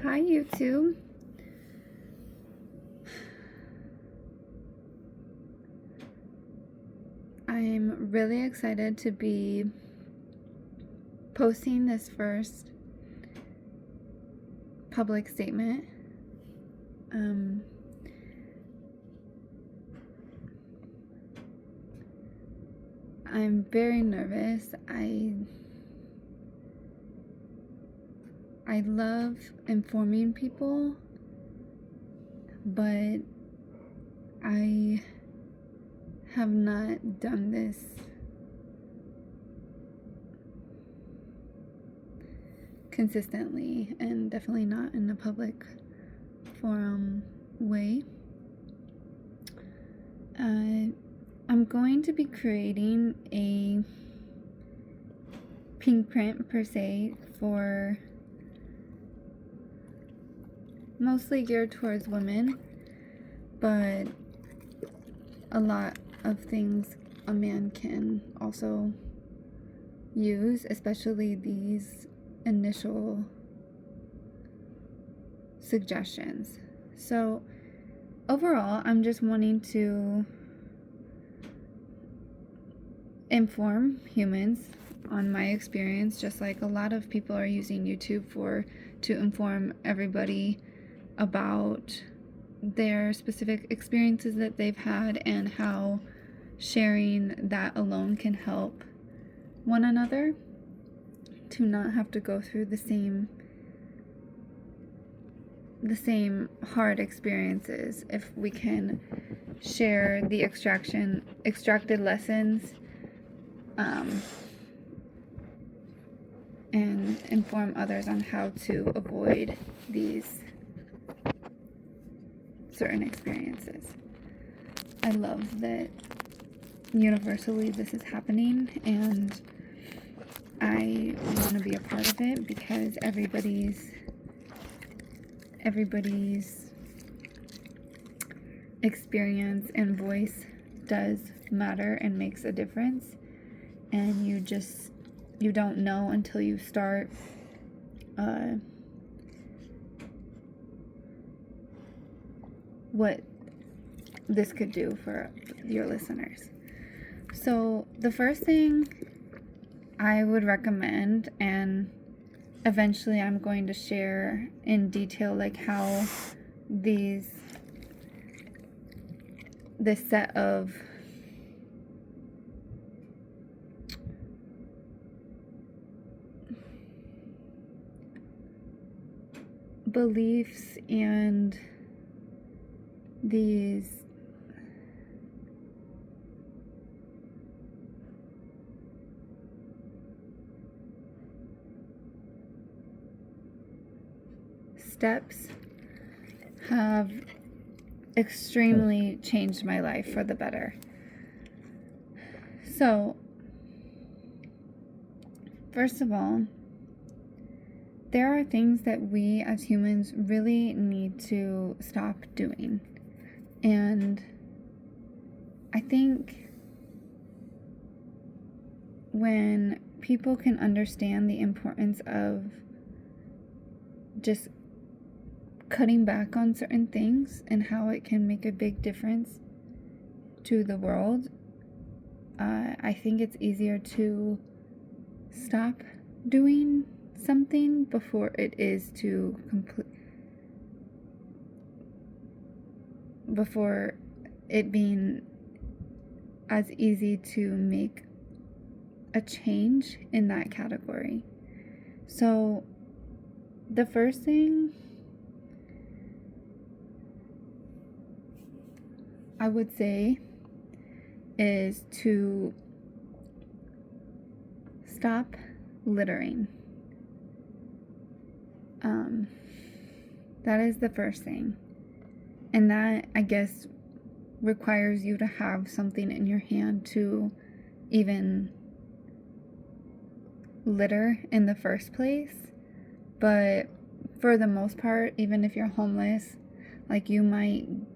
Hi, YouTube. I'm really excited to be posting this first public statement. I'm very nervous. I love informing people, but I have not done this consistently, and definitely not in a public forum way. I'm going to be creating a pink print per se for mostly geared towards women, but a lot of things a man can also use, especially these initial suggestions. So overall, I'm just wanting to inform humans on my experience, just like a lot of people are using YouTube to inform everybody about their specific experiences that they've had and how sharing that alone can help one another to not have to go through the same hard experiences. If we can share the extracted lessons and inform others on how to avoid these certain experiences. I love that universally this is happening, and I want to be a part of it because everybody's experience and voice does matter and makes a difference, and you don't know until you start what this could do for your listeners. So the first thing I would recommend, and eventually I'm going to share in detail like how this set of beliefs and these steps have extremely changed my life for the better. So, first of all, there are things that we as humans really need to stop doing. And I think when people can understand the importance of just cutting back on certain things and how it can make a big difference to the world, I think it's easier to stop doing something before it is to before it being as easy to make a change in that category. So the first thing I would say is to stop littering. That is the first thing. And that, I guess, requires you to have something in your hand to even litter in the first place. But for the most part, even if you're homeless, like and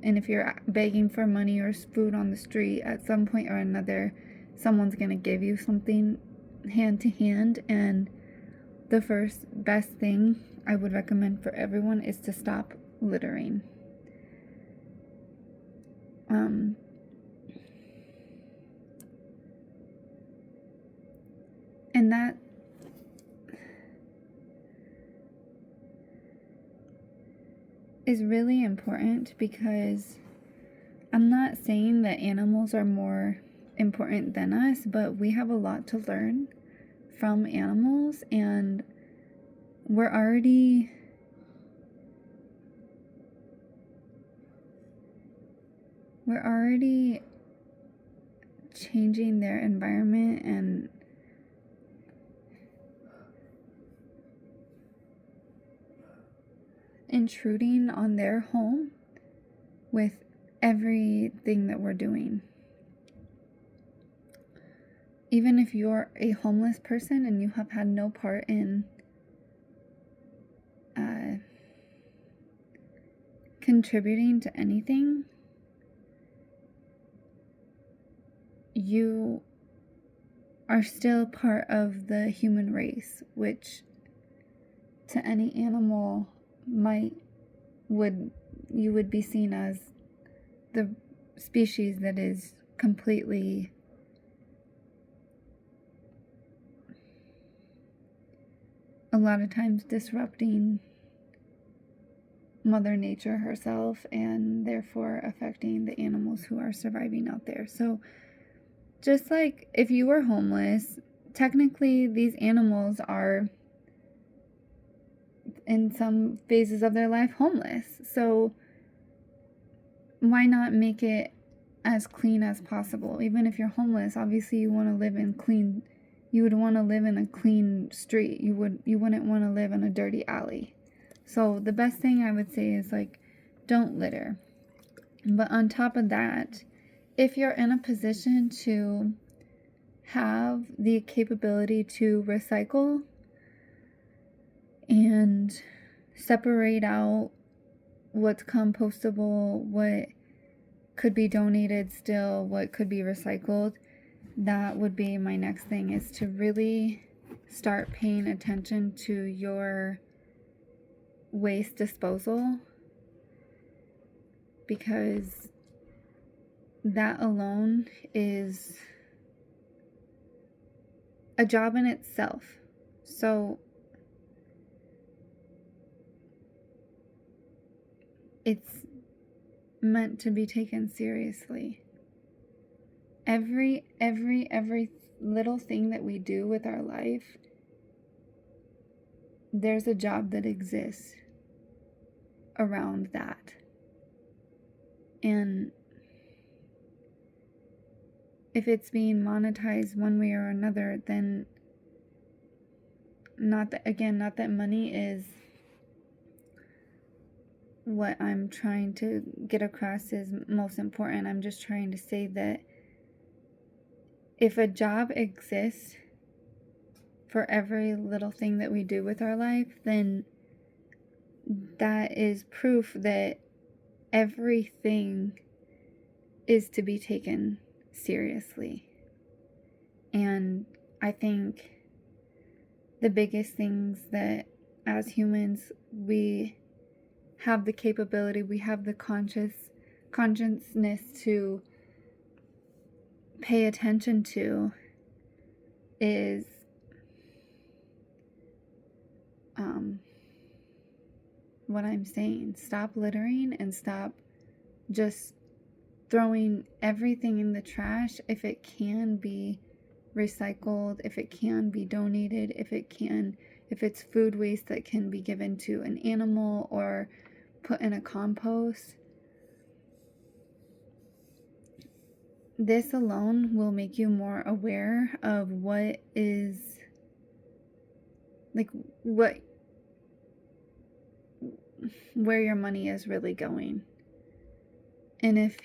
if you're begging for money or food on the street, at some point or another, someone's going to give you something hand to hand, and the first best thing I would recommend for everyone is to stop littering. And that is really important, because I'm not saying that animals are more important than us, but we have a lot to learn from animals, and we're already changing their environment and intruding on their home with everything that we're doing. Even if you're a homeless person and you have had no part in contributing to anything, you are still part of the human race, which to any animal you would be seen as the species that is completely a lot of times disrupting Mother Nature herself, and therefore affecting the animals who are surviving out there. So just like if you were homeless, technically these animals are in some phases of their life homeless. So why not make it as clean as possible? Even if you're homeless, obviously you want to live in clean, you would want to live in a clean street. You wouldn't want to live in a dirty alley. So the best thing I would say is, like, don't litter. But on top of that, if you're in a position to have the capability to recycle and separate out what's compostable, what could be donated still, what could be recycled, that would be my next thing, is to really start paying attention to your waste disposal, because that alone is a job in itself. So it's meant to be taken seriously. Every little thing that we do with our life, there's a job that exists around that. And if it's being monetized one way or another, then not that money is what I'm trying to get across is most important. I'm just trying to say that if a job exists for every little thing that we do with our life, then that is proof that everything is to be taken seriously. And I think the biggest things that as humans we have the capability, we have the consciousness to pay attention to is what I'm saying. Stop littering and stop just throwing everything in the trash. If it can be recycled, if it can be donated, if it's food waste that can be given to an animal or put in a compost, this alone will make you more aware of where your money is really going. And if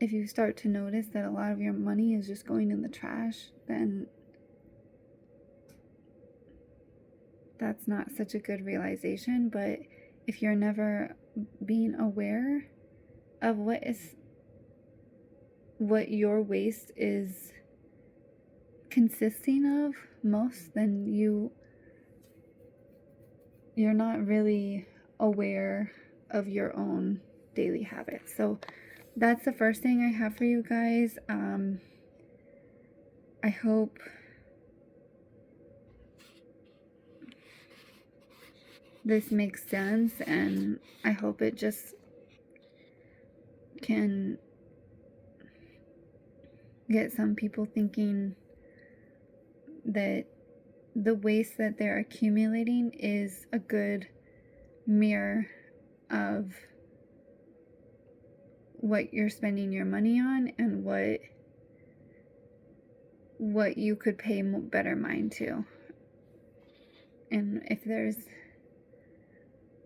you start to notice that a lot of your money is just going in the trash, then that's not such a good realization. But if you're never being aware of what your waste is consisting of most, then you're not really aware of your own daily habits. So that's the first thing I have for you guys. I hope this makes sense, and I hope it just can get some people thinking that the waste that they're accumulating is a good mirror of what you're spending your money on and what you could pay better mind to. And if there's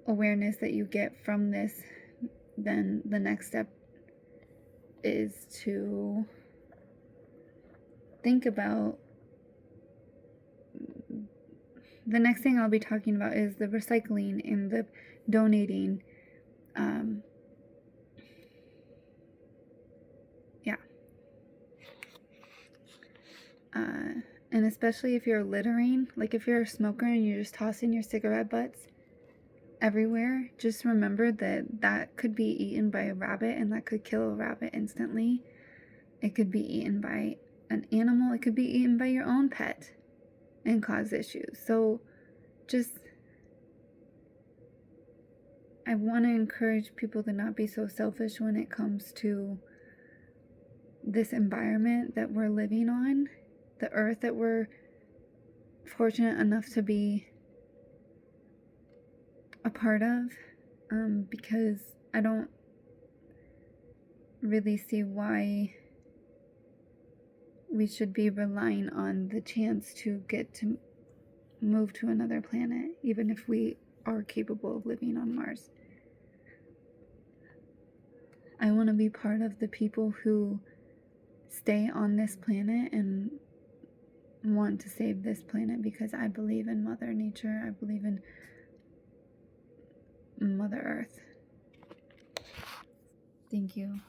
awareness that you get from this, then the next step is to think about, the next thing I'll be talking about is the recycling and the donating. And especially if you're littering, like if you're a smoker and you're just tossing your cigarette butts everywhere, just remember that that could be eaten by a rabbit, and that could kill a rabbit instantly. It could be eaten by an animal. It could be eaten by your own pet and cause issues. So I want to encourage people to not be so selfish when it comes to this environment that we're living on, the earth that we're fortunate enough to be a part of, because I don't really see why we should be relying on the chance to get to move to another planet, even if we are capable of living on Mars. I want to be part of the people who stay on this planet and want to save this planet, because I believe in Mother Nature. I believe in Mother Earth. Thank you.